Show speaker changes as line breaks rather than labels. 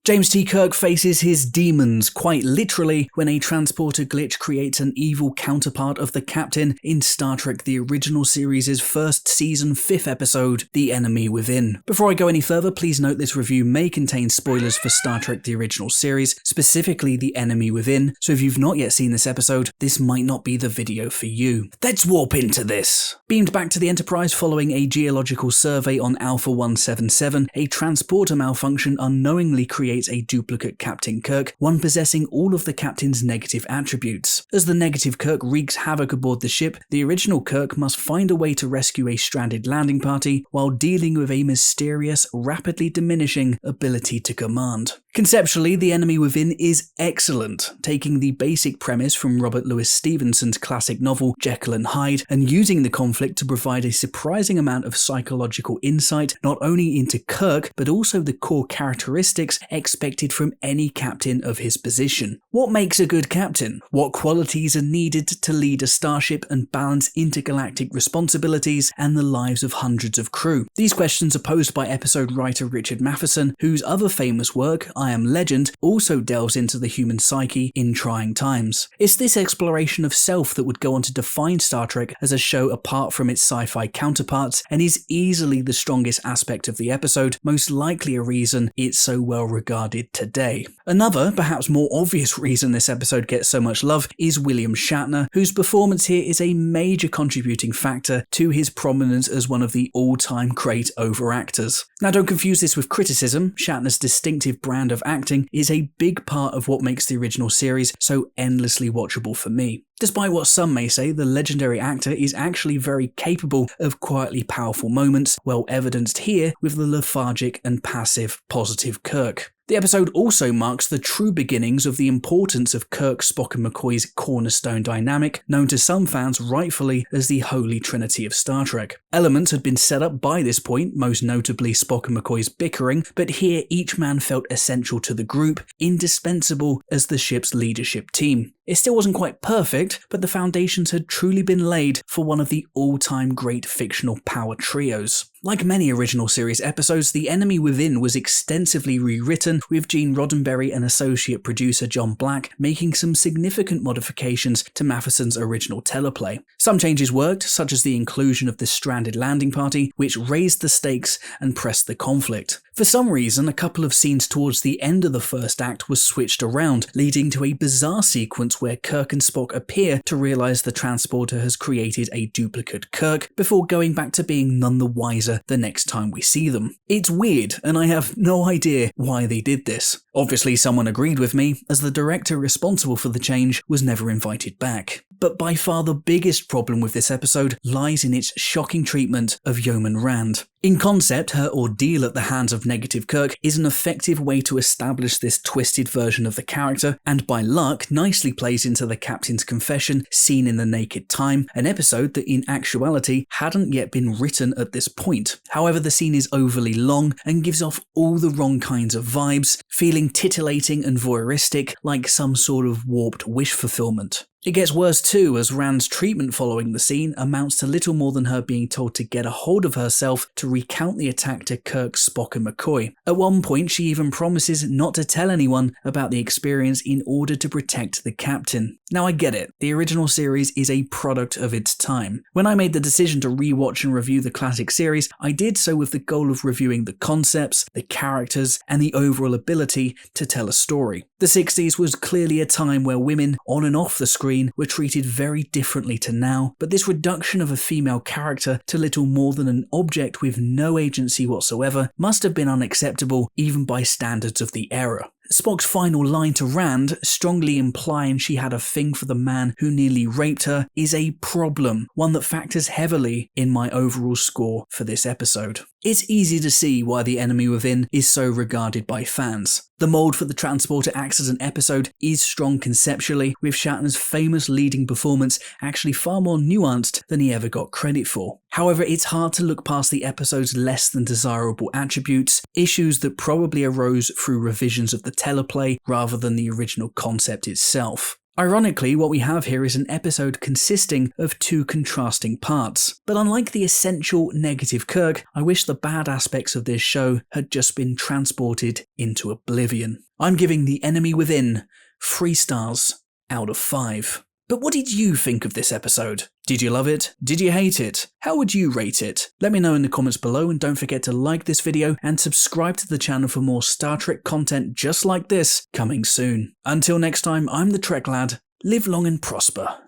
James T. Kirk faces his demons quite literally when a transporter glitch creates an evil counterpart of the Captain in Star Trek the original series' first season 5th episode, The Enemy Within. Before I go any further, please note this review may contain spoilers for Star Trek the original series, specifically The Enemy Within, so if you've not yet seen this episode, this might not be the video for you. Let's warp into this. Beamed back to the Enterprise following a geological survey on Alpha 177, a transporter malfunction unknowingly creates a duplicate Captain Kirk, one possessing all of the Captain's negative attributes. As the negative Kirk wreaks havoc aboard the ship, the original Kirk must find a way to rescue a stranded landing party while dealing with a mysterious, rapidly diminishing ability to command. Conceptually, The Enemy Within is excellent, taking the basic premise from Robert Louis Stevenson's classic novel Jekyll and Hyde and using the conflict to provide a surprising amount of psychological insight not only into Kirk but also the core characteristics expected from any captain of his position. What makes a good captain? What qualities are needed to lead a starship and balance intergalactic responsibilities and the lives of hundreds of crew? These questions are posed by episode writer Richard Matheson, whose other famous work, I Am Legend, also delves into the human psyche in trying times. It's this exploration of self that would go on to define Star Trek as a show apart from its sci-fi counterparts, and is easily the strongest aspect of the episode, most likely a reason it's so well regarded today. Another, perhaps more obvious reason this episode gets so much love is William Shatner, whose performance here is a major contributing factor to his prominence as one of the all-time great overactors. Now don't confuse this with criticism. Shatner's distinctive brand of acting is a big part of what makes the original series so endlessly watchable for me. Despite what some may say, the legendary actor is actually very capable of quietly powerful moments, well evidenced here with the lethargic and passive positive Kirk. The episode also marks the true beginnings of the importance of Kirk, Spock and McCoy's cornerstone dynamic, known to some fans rightfully as the Holy Trinity of Star Trek. Elements had been set up by this point, most notably Spock and McCoy's bickering, but here each man felt essential to the group, indispensable as the ship's leadership team. It still wasn't quite perfect, but the foundations had truly been laid for one of the all-time great fictional power trios. Like many original series episodes, The Enemy Within was extensively rewritten, with Gene Roddenberry and associate producer John Black making some significant modifications to Matheson's original teleplay. Some changes worked, such as the inclusion of the stranded landing party, which raised the stakes and pressed the conflict. For some reason, a couple of scenes towards the end of the first act was switched around, leading to a bizarre sequence where Kirk and Spock appear to realize the transporter has created a duplicate Kirk, before going back to being none the wiser the next time we see them. It's weird, and I have no idea why they did this. Obviously someone agreed with me, as the director responsible for the change was never invited back. But by far the biggest problem with this episode lies in its shocking treatment of Yeoman Rand. In concept, her ordeal at the hands of negative Kirk is an effective way to establish this twisted version of the character, and by luck nicely plays into the Captain's confession seen in The Naked Time, an episode that in actuality hadn't yet been written at this point. However, the scene is overly long and gives off all the wrong kinds of vibes, feeling titillating and voyeuristic, like some sort of warped wish fulfillment. It gets worse too, as Rand's treatment following the scene amounts to little more than her being told to get a hold of herself to recount the attack to Kirk, Spock and McCoy. At one point she even promises not to tell anyone about the experience in order to protect the Captain. Now I get it, the original series is a product of its time. When I made the decision to rewatch and review the classic series, I did so with the goal of reviewing the concepts, the characters, and the overall ability to tell a story. The 60s was clearly a time where women, on and off the screen, were treated very differently to now, but this reduction of a female character to little more than an object with no agency whatsoever must have been unacceptable even by standards of the era. Spock's final line to Rand, strongly implying she had a thing for the man who nearly raped her, is a problem, one that factors heavily in my overall score for this episode. It's easy to see why The Enemy Within is so regarded by fans. The mold for the transporter accident episode is strong conceptually, with Shatner's famous leading performance actually far more nuanced than he ever got credit for. However, it's hard to look past the episode's less than desirable attributes, issues that probably arose through revisions of the teleplay rather than the original concept itself. Ironically, what we have here is an episode consisting of two contrasting parts. But unlike the essential negative Kirk, I wish the bad aspects of this show had just been transported into oblivion. I'm giving The Enemy Within 3 stars out of 5. But what did you think of this episode? Did you love it? Did you hate it? How would you rate it? Let me know in the comments below, and don't forget to like this video and subscribe to the channel for more Star Trek content just like this coming soon. Until next time, I'm the Trek Lad. Live long and prosper.